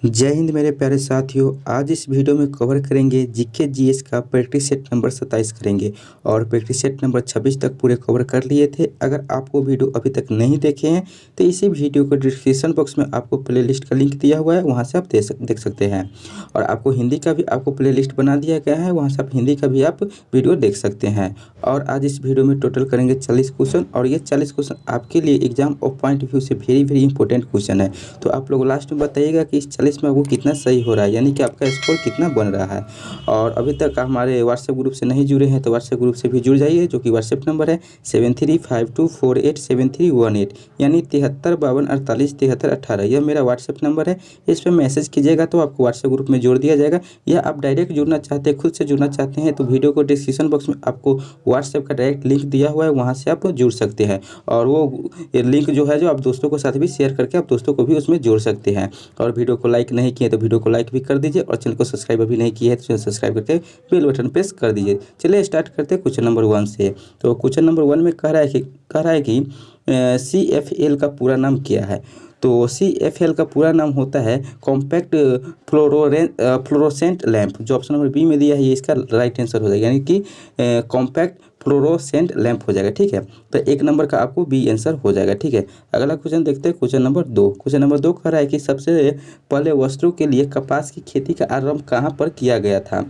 जय हिंद मेरे प्यारे साथियों। आज इस वीडियो में कवर करेंगे जीके जीएस का प्रैक्टिस सेट नंबर 27 करेंगे और प्रैक्टिस सेट नंबर 26 तक पूरे कवर कर लिए थे। अगर आपको वीडियो अभी तक नहीं देखे हैं तो इसी वीडियो को डिस्क्रिप्शन बॉक्स में आपको प्लेलिस्ट का लिंक दिया हुआ है, वहां से आप देख सकते हैं। और आपको हिंदी का भी आपको प्लेलिस्ट बना दिया गया है, वहाँ से आप हिंदी का भी आप वीडियो देख सकते हैं। और आज इस वीडियो में टोटल करेंगे 40 क्वेश्चन और ये 40 क्वेश्चन आपके लिए exam of point of view से वेरी इंपॉर्टेंट क्वेश्चन है। तो आप लोग लास्ट में बताइएगा कि इस 40 में आपको कितना सही हो रहा है, यानी कि आपका स्कोर कितना बन रहा है। और अभी तक हमारे व्हाट्सएप ग्रुप से नहीं जुड़े हैं तो व्हाट्सएप ग्रुप से भी जुड़ जाइए, जो कि व्हाट्सएप नंबर है 7352487318, यानी 7352487318। यह मेरा व्हाट्सएप नंबर है। इस पर मैसेज कीजिएगा तो आपको व्हाट्सएप ग्रुप में जोड़ दिया जाएगा। या आप डायरेक्ट जुड़ना चाहते हैं, खुद से जुड़ना चाहते हैं, तो वीडियो को डिस्क्रिप्शन बॉक्स में आपको व्हाट्सएप का डायरेक्ट लिंक दिया हुआ है, वहाँ से आप जुड़ सकते हैं। और वो लिंक जो है जो आप दोस्तों के साथ भी शेयर करके आप दोस्तों को भी उसमें जोड़ सकते हैं। और वीडियो को लाइक नहीं किए तो वीडियो को लाइक भी कर दीजिए, और चैनल को सब्सक्राइब अभी नहीं किया है तो चैनल सब्सक्राइब करके बेल बटन प्रेस कर दीजिए। चलिए स्टार्ट करते हैं क्वेश्चन नंबर 1 से। तो क्वेश्चन नंबर 1 में कह रहा है कि CFL का पूरा नाम क्या है। तो CFL का पूरा नाम होता है कॉम्पैक्ट फ्लोरोसेंट लैंप। जो ऑप्शन नंबर बी में दिया है ये इसका राइट आंसर हो जाएगा, यानी कि कॉम्पैक्ट फ्लोरोसेंट लैंप हो जाएगा। ठीक है, तो एक नंबर का आपको बी आंसर हो जाएगा। ठीक है, अगला क्वेश्चन देखते हैं। क्वेश्चन नंबर 2 कह रहा है कि सबसे पहले वस्त्रों के लिए कपास की खेती का आरंभ कहाँ पर किया गया था।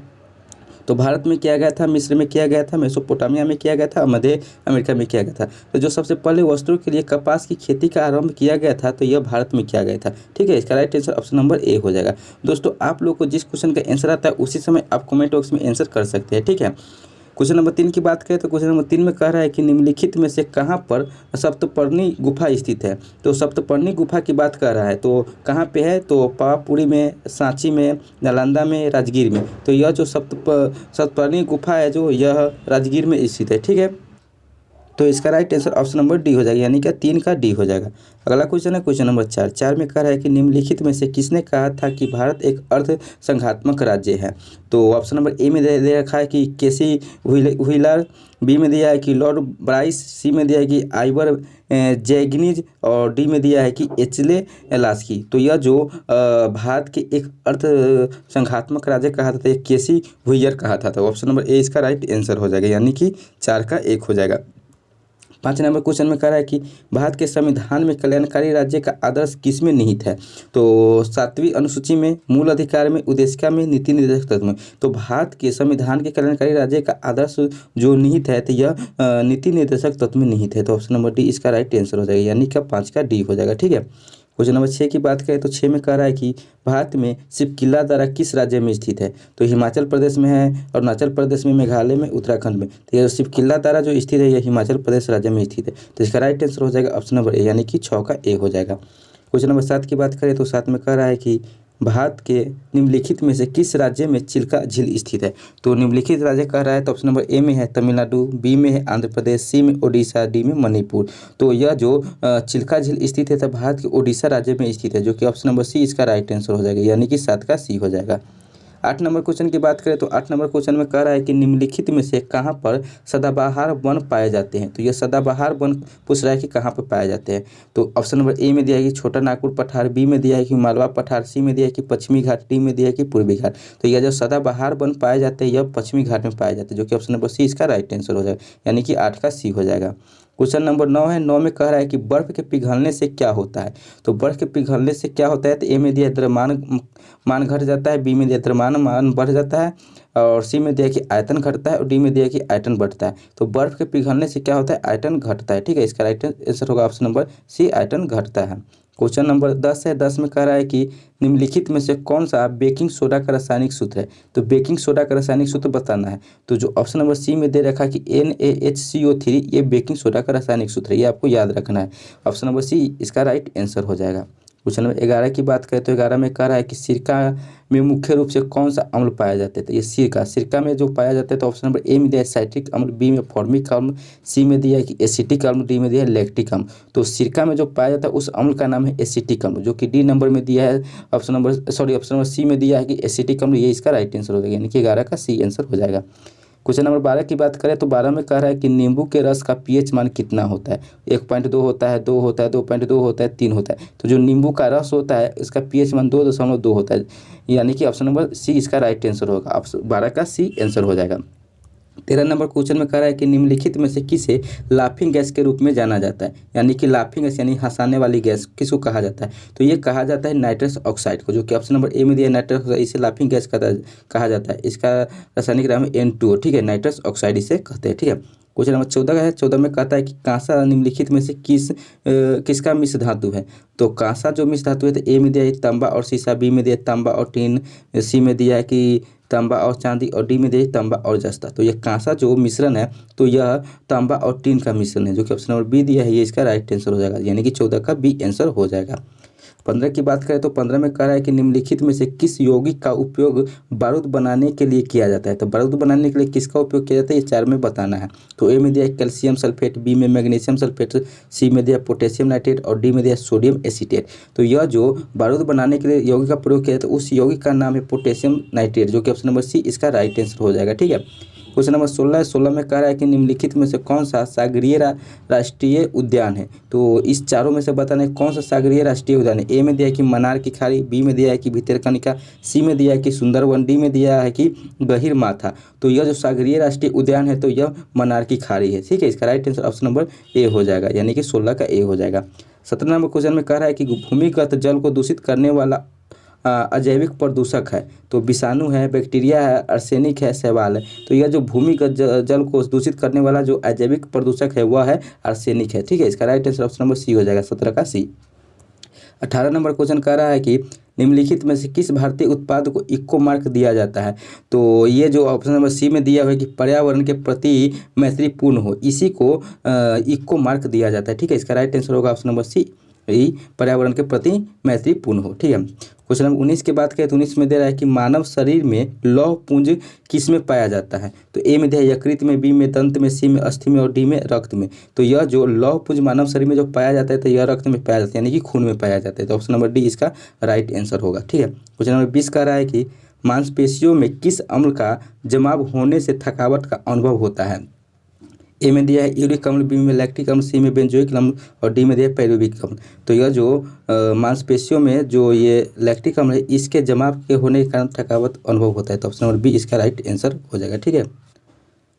तो भारत में किया गया था, मिस्र में किया गया था, मेसोपोटामिया में किया गया था, मध्य अमेरिका में किया गया था। तो जो सबसे पहले वस्त्रों के लिए कपास की खेती का आरंभ किया गया था तो यह भारत में किया गया था। ठीक है, इसका right answer option number A हो जाएगा। दोस्तों, आप लोग को जिस क्वेश्चन का आंसर आता है उसी समय आप कमेंट बॉक्स में आंसर कर सकते हैं। ठीक है, क्वेश्चन नंबर 3 की बात करें तो क्वेश्चन नंबर 3 में कह रहा है कि निम्नलिखित में से कहाँ पर सप्तपर्णी गुफा स्थित है। तो सप्तपर्णी गुफा की बात कर रहा है, तो कहाँ पे है, तो पावापुरी में, सांची में, नालंदा में, राजगीर में। तो यह जो सप्तपर्णी गुफा है जो यह राजगीर में स्थित है। ठीक है, तो इसका right answer option number D हो जाएगा, यानी कि 3 का डी हो जाएगा। अगला क्वेश्चन है क्वेश्चन नंबर 4 में कह रहा है कि निम्नलिखित में से किसने कहा था कि भारत एक अर्ध संघात्मक राज्य है। तो ऑप्शन नंबर ए में दे रखा है कि केसी व्हीलर, बी में दिया है कि लॉर्ड ब्राइस, सी में दिया है कि आइवर जैगनिज, और डी में दिया है कि एचले लास्की। तो यह जो भारत के एक अर्ध संघात्मक राज्य कहा था ये केसी व्हीलर कहा था। तो ऑप्शन नंबर ए इसका राइट आंसर हो जाएगा, यानी कि 4 का 1 हो जाएगा। 5 नंबर क्वेश्चन में कह रहा है कि भारत के संविधान में कल्याणकारी राज्य का आदर्श किस में निहित है। तो 7वीं अनुसूची में, मूल अधिकार में, उद्देशिका में, नीति निर्देशक तत्व में। तो भारत के संविधान के कल्याणकारी राज्य का आदर्श जो निहित है तो यह नीति निर्देशक तत्व में निहित है। तो ऑप्शन नंबर डी इसका राइट आंसर हो जाएगा, यानी कि 5 का डी हो जाएगा। ठीक है, क्वेश्चन नंबर 6 की बात करें तो 6 में कह रहा है कि भारत में शिवकिला दर्रा किस राज्य में स्थित है। तो हिमाचल प्रदेश में है, अरुणाचल प्रदेश में, मेघालय में, उत्तराखंड में। तो यह शिवकिला दर्रा जो स्थित है यह हिमाचल प्रदेश राज्य में स्थित है। तो इसका राइट आंसर हो जाएगा ऑप्शन नंबर ए, यानी कि 6 का ए हो जाएगा। क्वेश्चन नंबर 7 की बात करें तो 7 में कह रहा है कि भारत के निम्नलिखित में से किस राज्य में चिल्का झील स्थित है। तो निम्नलिखित राज्य कह रहा है तो ऑप्शन नंबर ए में है तमिलनाडु, बी में है आंध्र प्रदेश, सी में ओडिशा, डी में मणिपुर। तो यह जो चिल्का झील स्थित है तो भारत के ओडिशा राज्य में स्थित है, जो कि ऑप्शन नंबर सी इसका राइट आंसर हो जाएगा, यानी कि 7 का सी हो जाएगा। 8 नंबर क्वेश्चन की बात करें तो 8 नंबर क्वेश्चन में कह रहा है कि निम्नलिखित में से कहाँ पर सदाबहार वन पाए जाते हैं। तो यह सदाबहार वन पूछ रहा है कि कहाँ पर पाए जाते हैं। तो ऑप्शन नंबर ए में दिया है कि छोटा नागपुर पठार, बी में दिया है कि मालवा पठार, सी में दिया है कि पश्चिमी घाट, डी में दिया है कि पूर्वी घाट। तो यह जो सदाबहार वन पाए जाते हैं यह पश्चिमी घाट में पाए जाते हैं, जो कि ऑप्शन नंबर सी इसका राइट आंसर हो जाएगा, यानी कि 8 का सी हो जाएगा। क्वेश्चन नंबर 9 है। 9 में कह रहा है कि बर्फ के पिघलने से क्या होता है। तो बर्फ के पिघलने से क्या होता है, तो ए में दिया द्रव्यमान घट जाता है, बी में दिया द्रव्यमान बढ़ जाता है, और सी में दिया कि आयतन घटता है, और डी में दिया कि आयतन बढ़ता है। तो बर्फ के पिघलने से क्या होता है, आयतन घटता है। ठीक है, इसका राइट आंसर होगा ऑप्शन नंबर सी, आयतन घटता है। क्वेश्चन नंबर 10 है। 10 में कह रहा है कि निम्नलिखित में से कौन सा बेकिंग सोडा का रासायनिक सूत्र है। तो बेकिंग सोडा का रासायनिक सूत्र बताना है। तो जो ऑप्शन नंबर सी में दे रखा है कि NaHCO3, ये बेकिंग सोडा का रासायनिक सूत्र है, ये आपको याद रखना है। ऑप्शन नंबर सी इसका राइट आंसर हो जाएगा। क्वेश्चन नंबर 11 की बात करें तो 11 में कह रहा है कि सिरका में मुख्य रूप से कौन सा अम्ल पाया जाता है। तो ये सिरका में जो पाया जाता है तो ऑप्शन नंबर ए में दिया है साइट्रिक अम्ल, बी में फॉर्मिक अम्ल, सी में दिया है कि एसिटिक अम्ल, डी में दिया है लैक्टिक अम्ल। तो सिरका में जो पाया जाता है उस अम्ल का नाम है एसिटिक अम्ल, जो कि डी नंबर में दिया है। ऑप्शन नंबर सी में दिया है कि एसिटिक अम्ल, ये इसका राइट आंसर हो जाएगा, यानी कि 11 का सी आंसर हो जाएगा। क्वेश्चन नंबर 12 की बात करें तो 12 में कह रहा है कि नींबू के रस का पीएच मान कितना होता है। 1.2 होता है, 2 होता है, 2.2 होता है, 3 होता है। तो जो नींबू का रस होता है इसका पीएच मान 2.2 होता है, यानी कि ऑप्शन नंबर सी इसका राइट आंसर होगा। ऑप्शन 12 का सी आंसर हो जाएगा। 13 नंबर क्वेश्चन में कह रहा है कि निम्नलिखित में से किसे लाफिंग गैस के रूप में जाना जाता है, यानी कि लाफिंग गैस यानी हंसाने वाली गैस किसको कहा जाता है। तो ये कहा जाता है नाइट्रस ऑक्साइड को, जो कि ऑप्शन नंबर ए में दिया है नाइट्रस ऑक्साइड, इसे लाफिंग गैस कहा जाता है। इसका रासायनिक नाम है N2O, ठीक है, नाइट्रस ऑक्साइड इसे कहते हैं, ठीक है। क्वेश्चन नंबर 14 है। 14 में कहता है कि कांसा निम्नलिखित में से किसका मिश्र धातु है। तो कांसा जो मिश्र धातु है तो ए में दिया है तांबा और सीसा, बी में दिया है तांबा और टीन, सी में दिया है कि तांबा और चांदी, और डी में दिया है तांबा और जस्ता। तो यह कांसा जो मिश्रण है तो यह तांबा और टीन का मिश्रण है, जो कि ऑप्शन नंबर बी दिया है, ये इसका राइट आंसर हो जाएगा, यानी कि 14 का बी आंसर हो जाएगा। 15 की बात करें तो 15 में कह रहा है कि निम्नलिखित में से किस यौगिक का उपयोग बारूद बनाने के लिए किया जाता है। तो बारूद बनाने के लिए किसका उपयोग किया जाता है, ये चार में बताना है। तो ए में दिया है कैल्शियम सल्फेट, बी में मैग्नीशियम सल्फेट, सी में दिया पोटेशियम नाइट्रेट और डी में दिया सोडियम एसीटेट। तो यह जो बारूद बनाने के लिए यौगिक का प्रयोग किया जाता है उस यौगिक का नाम है पोटेशियम नाइट्रेट, जो कि ऑप्शन नंबर सी इसका राइट आंसर हो जाएगा, ठीक है। क्वेश्चन नंबर 16 है। 16 में कह रहा है कि निम्नलिखित में से कौन सा सागरीय राष्ट्रीय उद्यान है। तो इस चारों में से बताना है कौन सा सागरीय राष्ट्रीय उद्यान है। ए में दिया है कि मन्नार की खाड़ी, बी में दिया है कि भितरकनिका, सी में दिया है कि सुंदरवन, डी में दिया है कि गहीर माथा। तो यह जो सागरीय राष्ट्रीय उद्यान है तो यह मन्नार की खाड़ी है, ठीक है। इसका right answer option number A हो जाएगा, यानी कि 16 का ए हो जाएगा। 17 नंबर क्वेश्चन में कह रहा है कि भूमिगत जल को दूषित करने वाला अजैविक प्रदूषक है। तो विषाणु है, बैक्टीरिया है, आर्सेनिक है, शैवाल है। तो यह जो भूमिगत जल को दूषित करने वाला जो अजैविक प्रदूषक है वह है आर्सेनिक है, ठीक है। इसका right answer option number C हो जाएगा, 17 का सी। 18 नंबर क्वेश्चन कह रहा है कि निम्नलिखित में से किस भारतीय उत्पाद को इको मार्क दिया जाता है। तो ये जो ऑप्शन नंबर सी में दिया हुआ है कि पर्यावरण के प्रति मैत्रीपूर्ण हो, इसी को इको मार्क दिया जाता है, ठीक है। इसका राइट आंसर होगा ऑप्शन नंबर सी, पर्यावरण के प्रति मैत्रीपूर्ण हो, ठीक है। क्वेश्चन नंबर 19 की बात करें तो 19 में दे रहा है कि मानव शरीर में लौह पुंज किस में पाया जाता है। तो ए में दिया है यकृत में, बी में दंत में, सी में अस्थि में और डी में रक्त में। तो यह जो लौह पुंज मानव शरीर में जो पाया जाता है तो यह रक्त में पाया जाता है, यानी कि खून में पाया जाता है। तो ऑप्शन नंबर डी इसका राइट आंसर होगा, ठीक है। क्वेश्चन नंबर 20 कह रहा है कि मांसपेशियों में किस अम्ल का जमाव होने से थकावट का अनुभव होता है। ए में दिया है यूरिक अम्ल, बी में लैक्टिक अम्ल, सी में बेंजोइक अम्ल और डी में दिया है पायरुविक अम्ल। तो यह जो मांसपेशियों में जो ये लैक्टिक अम्ल है इसके जमाव के होने के कारण थकावट अनुभव होता है। तो ऑप्शन नंबर बी इसका राइट आंसर हो जाएगा, ठीक है।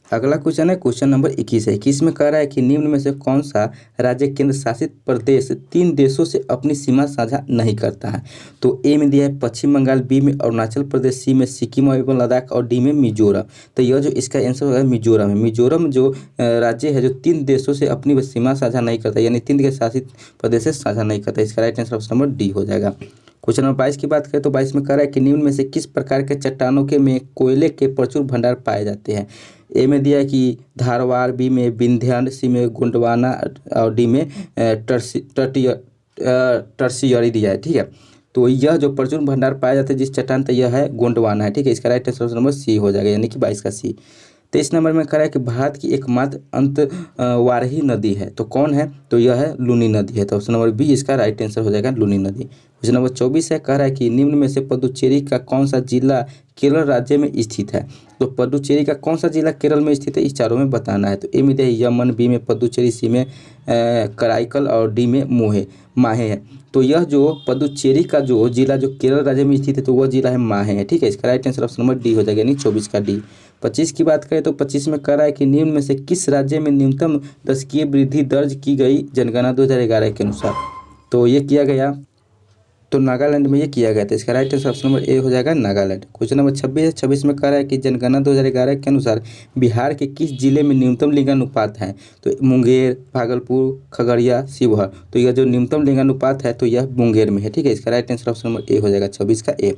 अगला क्वेश्चन है क्वेश्चन नंबर 21 है। 21 में कह रहा है कि निम्न में से कौन सा राज्य केंद्र शासित प्रदेश 3 देशों से अपनी सीमा साझा नहीं करता है। तो ए में दिया है पश्चिम बंगाल, बी में अरुणाचल प्रदेश, सी में सिक्किम एवं लद्दाख और डी में मिजोरम। तो यह जो इसका आंसर होगा मिजोरम है। मिजोरम जो राज्य है जो 3 देशों से अपनी सीमा साझा नहीं करता, यानी 3 के शासित प्रदेश से साझा नहीं करता। इसका right answer option number D हो जाएगा। क्वेश्चन नंबर 22 की बात करें तो 22 में कह रहा है कि निम्न में से किस प्रकार के चट्टानों के में कोयले के प्रचुर भंडार पाए जाते हैं। ए में दिया है कि धारवाड़, बी में विंध्यान, सी में गोंडवाना और डी में टर्सियरी दिया है, ठीक है। तो यह जो प्रचुर भंडार पाया जाता है जिस चट्टान तो यह है गोंडवाना है, ठीक है। इसका राइट आंसर नंबर सी हो जाएगा, यानी कि 22 का सी। 23 नंबर में कह रहा है कि भारत की एकमात्र अंतर्वाही नदी है तो कौन है। तो यह है लूनी नदी है। तो ऑप्शन नंबर बी इसका राइट आंसर हो जाएगा लूनी नदी। क्वेश्चन नंबर 24 है। कह रहा है कि निम्न में से पुडुचेरी का कौन सा जिला केरल राज्य में स्थित है। तो पुडुचेरी का कौन सा जिला केरल में स्थित है इस चारों में बताना है। तो ए में दिया है यमन, बी में पुडुचेरी, सी में कराईकल और डी में माहे है। तो यह जो पुडुचेरी का जो जिला जो केरल राज्य में स्थित है तो वह जिला है माहे है, ठीक है। इसका right answer option number D हो जाएगा, यानी 24 का डी। 25 की बात करें तो 25 में कह रहा है कि निम्न में से किस राज्य में न्यूनतम दशकीय वृद्धि दर्ज की गई जनगणना 2011 के अनुसार। तो ये किया गया तो नागालैंड में ये किया गया था। इसका right answer option number A हो जाएगा नागालैंड। क्वेश्चन नंबर 26 है। 26 में कह रहा है कि जनगणना 2011 के अनुसार बिहार के किस जिले में न्यूनतम लिंगानुपात है। तो मुंगेर, भागलपुर, खगड़िया, शिवहर। तो यह जो न्यूनतम लिंगानुपात है तो यह मुंगेर में है, ठीक है। इसका right answer option number A हो जाएगा, 26 का ए।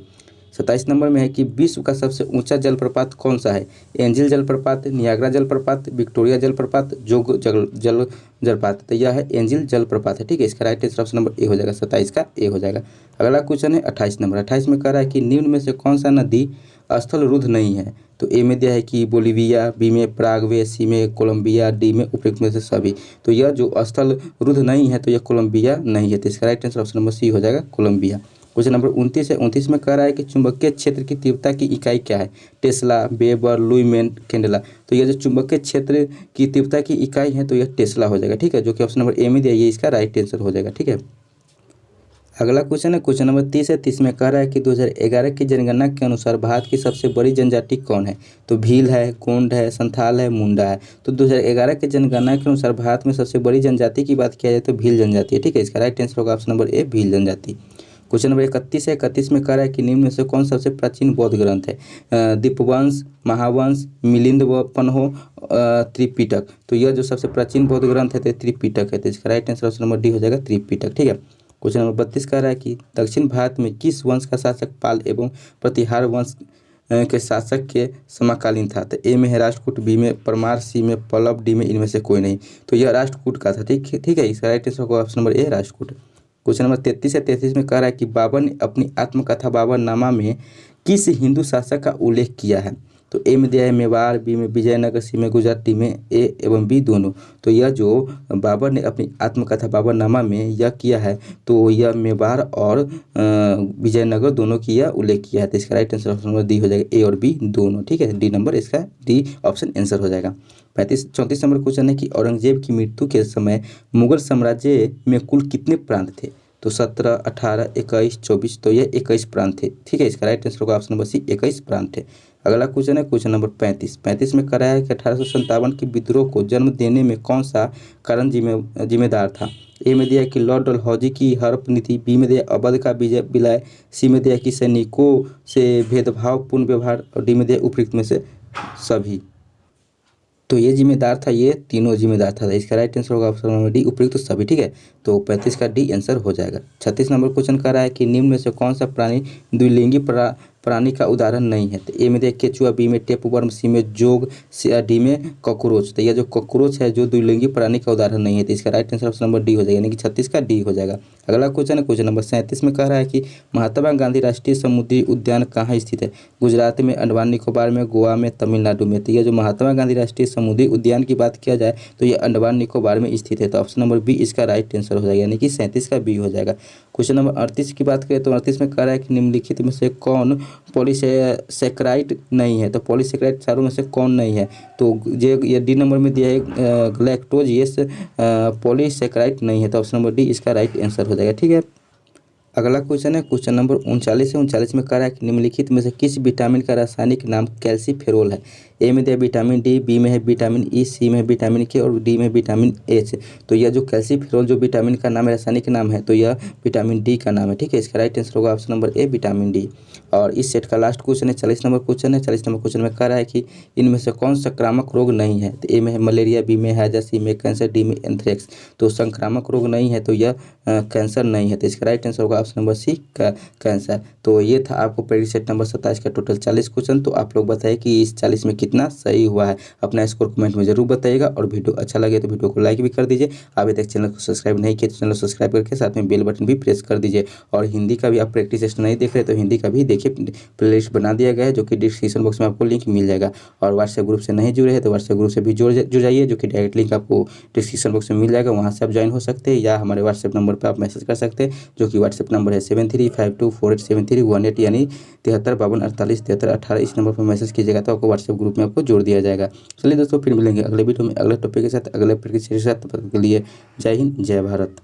27 नंबर में है कि विश्व का सबसे ऊंचा जलप्रपात कौन सा है। एंजिल जलप्रपात, नियाग्रा जलप्रपात, विक्टोरिया जलप्रपात, जोग जलप्रपात। तो यह है एंजिल जलप्रपात है, ठीक है। इसका right answer option number A हो जाएगा, 27 का ए हो जाएगा। अगला क्वेश्चन है 28 नंबर। 28 में कह रहा है कि निम्न में से कौन सा नदी स्थल रुद्ध नहीं है। तो ए में दिया है कि बोलिविया, बी में पराग्वे, सी में कोलंबिया, डी में उपयुक्त में से सभी। तो यह जो स्थल रुद्ध नहीं है तो यह कोलंबिया नहीं है। तो इसका right answer option number C हो जाएगा कोलंबिया। क्वेश्चन नंबर 29 है। 29 में कह रहा है कि चुंबकीय क्षेत्र की तीव्रता की इकाई क्या है? Tesla, weber, lumen, candela. तो ये जो चुंबकीय क्षेत्र की तीव्रता की इकाई है तो यह टेस्ला हो जाएगा, ठीक है, जो कि ऑप्शन नंबर ए में दिया, ये इसका राइट आंसर हो जाएगा, ठीक है। अगला क्वेश्चन है, क्वेश्चन नंबर 30 है। 30 में कह रहा है कि 2011 की जनगणना के अनुसार भारत की सबसे बड़ी जनजाति कौन है? तो भील है, गोंड है, संथाल है, मुंडा है। तो 2011 की जनगणना के अनुसार भारत में सबसे बड़ी जनजाति की बात किया जाए तो भील जनजाति है, ठीक है। इसका राइट आंसर होगा ऑप्शन नंबर ए, भील जनजाति। क्वेश्चन नंबर 31 है। 31 में कह रहा है कि निम्न में से कौन सबसे प्राचीन बौद्ध ग्रंथ है? दीपवंश, महावंश, मिलिंद व पन्हो, त्रिपिटक। तो यह जो सबसे प्राचीन बौद्ध ग्रंथ है तो त्रिपिटक है, तो इसका right answer option number D हो जाएगा, त्रिपिटक, ठीक है। क्वेश्चन नंबर 32 कह रहा है कि दक्षिण भारत में किस वंश का शासक पाल एवं प्रतिहार वंश के शासक के समकालीन था? तो ए में है राष्ट्रकूट, बी में परमार, सी में पल्लव, डी में इनमें से कोई नहीं। तो यह राष्ट्रकूट का था, ठीक है। इसका राइट आंसर होगा option number A, Rashtrakuta. Question number 33 है। 33 में कह रहा है कि बाबर ने अपनी आत्मकथा बाबरनामा में किस हिंदू शासक का उल्लेख किया है? तो ए में दिया है मेवाड़, बी में विजयनगर, सी में गुजरात, डी में ए एवं बी दोनों। तो यह जो बाबर ने अपनी आत्मकथा बाबरनामा में यह किया है तो यह मेवाड़ और विजयनगर दोनों की यह उल्लेख किया है, तो इसका right answer option number D हो जाएगा, ए और बी दोनों, ठीक है। डी नंबर इसका डी ऑप्शन आंसर हो जाएगा। 34 नंबर क्वेश्चन है कि औरंगजेब की मृत्यु के समय मुगल साम्राज्य में कुल कितने प्रांत थे? तो 17, 18, 21, 24। तो यह 21 प्रांत थे, ठीक है। इसका राइट आंसर होगा ऑप्शन नंबर सी, 21 प्रांत थे। अगला क्वेश्चन है क्वेश्चन नंबर 35। 35 में कह रहा है कि 1857 के विद्रोह को जन्म देने में कौन सा कारण जिम्मेदार था? ए में दिया कि लॉर्ड डलहौजी की हड़प नीति, बी में दिया अवध का विलय, सी में दिया कि सैनिकों से भेदभावपूर्ण व्यवहार, और डी में दिया उपयुक्त में से सभी। तो ये जिम्मेदार था, ये तीनों जिम्मेदार था, इसका राइट आंसर होगा ऑप्शन नंबर डी, उपयुक्त तो सभी, ठीक है। तो 35 का डी आंसर हो जाएगा। 36 नंबर क्वेश्चन कर रहा है कि निम्न में से कौन सा प्राणी द्विलिंगी प्राणी का उदाहरण नहीं है? तो ए में देखिए केचुआ, बी में टेपवर्म, सी में जोग, डी में कॉकरोच। तो यह जो कॉकरोच है जो द्विलिंगी प्राणी का उदाहरण नहीं है, तो इसका right answer option number D हो जाएगा, यानी कि 36 का डी हो जाएगा। अगला क्वेश्चन है क्वेश्चन नंबर 37 में कह रहा है कि महात्मा गांधी राष्ट्रीय समुद्री उद्यान कहाँ स्थित है? गुजरात में, अंडमान निकोबार में, गोवा में, तमिलनाडु में। तो यह जो महात्मा गांधी राष्ट्रीय समुद्री उद्यान की बात किया जाए तो ये अंडमान निकोबार में स्थित है, तो ऑप्शन नंबर बी इसका राइट आंसर हो जाएगा, यानी कि 37 का बी हो जाएगा। क्वेश्चन नंबर 38 की बात करें तो 38 में कह रहा है कि निम्नलिखित में से कौन पॉलीसेकेराइड नहीं है? तो पॉलीसेकेराइड चारों में से कौन नहीं है? तो ये डी नंबर में दिया है ग्लैक्टोज, ये पॉलीसेकेराइड नहीं है, तो ऑप्शन नंबर डी इसका राइट आंसर हो जाएगा, ठीक है। अगला क्वेश्चन है क्वेश्चन नंबर 39 है। 39 में कह रहा है कि निम्नलिखित में से किस विटामिन का रासायनिक नाम कैल्सीफेरोल है? ए में दिया विटामिन डी, बी में है विटामिन ई, सी में है विटामिन के और डी में विटामिन एच। तो यह जो कैल्सीफेरोल जो विटामिन का नाम है, रासायनिक नाम है, तो यह विटामिन डी का नाम है, ठीक है। इसका राइट आंसर होगा option number A, vitamin D. और इस सेट का लास्ट क्वेश्चन है 40 नंबर क्वेश्चन है। 40 नंबर क्वेश्चन में कह रहा है कि इनमें से कौन संक्रामक रोग नहीं है? तो ए में है मलेरिया, बी में हैजा, सी में कैंसर, डी में एंथ्रेक्स। तो संक्रामक रोग नहीं है तो यह कैंसर नहीं है, तो इसका राइट आंसर होगा ऑप्शन नंबर सी, कैंसर। तो ये था आपको प्रेडिक्ट सेट नंबर 27 का टोटल 40 क्वेश्चन। तो आप लोग बताइए कि इस 40 में कितना सही हुआ है, अपना स्कोर कमेंट में जरूर बताइएगा। और वीडियो अच्छा लगे तो वीडियो को लाइक भी कर दीजिए। अभी तक चैनल को सब्सक्राइब नहीं किया तो चैनल सब्सक्राइब करके साथ में बेल बटन भी प्रेस कर दीजिए। और हिंदी का भी आप प्रैक्टिस टेस्ट नहीं देख रहे तो हिंदी का भी देखिए, प्लेलिस्ट बना दिया गया है जो कि डिस्क्रिप्शन बॉक्स में आपको लिंक मिल जाएगा। और व्हाट्सएप ग्रुप से नहीं जुड़े हैं तो व्हाट्सएप ग्रुप से भी जुड़ जाइए, जो कि डायरेक्ट लिंक आपको डिस्क्रिप्शन बॉक्स में मिल जाएगा, वहाँ से आप ज्वाइन हो सकते हैं, या हमारे व्हाट्सएप नंबर पर आप मैसेज कर सकते हैं, जो कि व्हाट्सएप नंबर है 7352487318, यानी 735248 7318। इस नंबर पर मैसेज कीजिएगा तो आपको व्हाट्सएप ग्रुप में आपको जोड़ दिया जाएगा। चलिए दोस्तों, फिर मिलेंगे अगले वीडियो में अगले टॉपिक के साथ, अगले प्रैक्टिस के साथ। तब तक के लिए जय हिंद, जय भारत।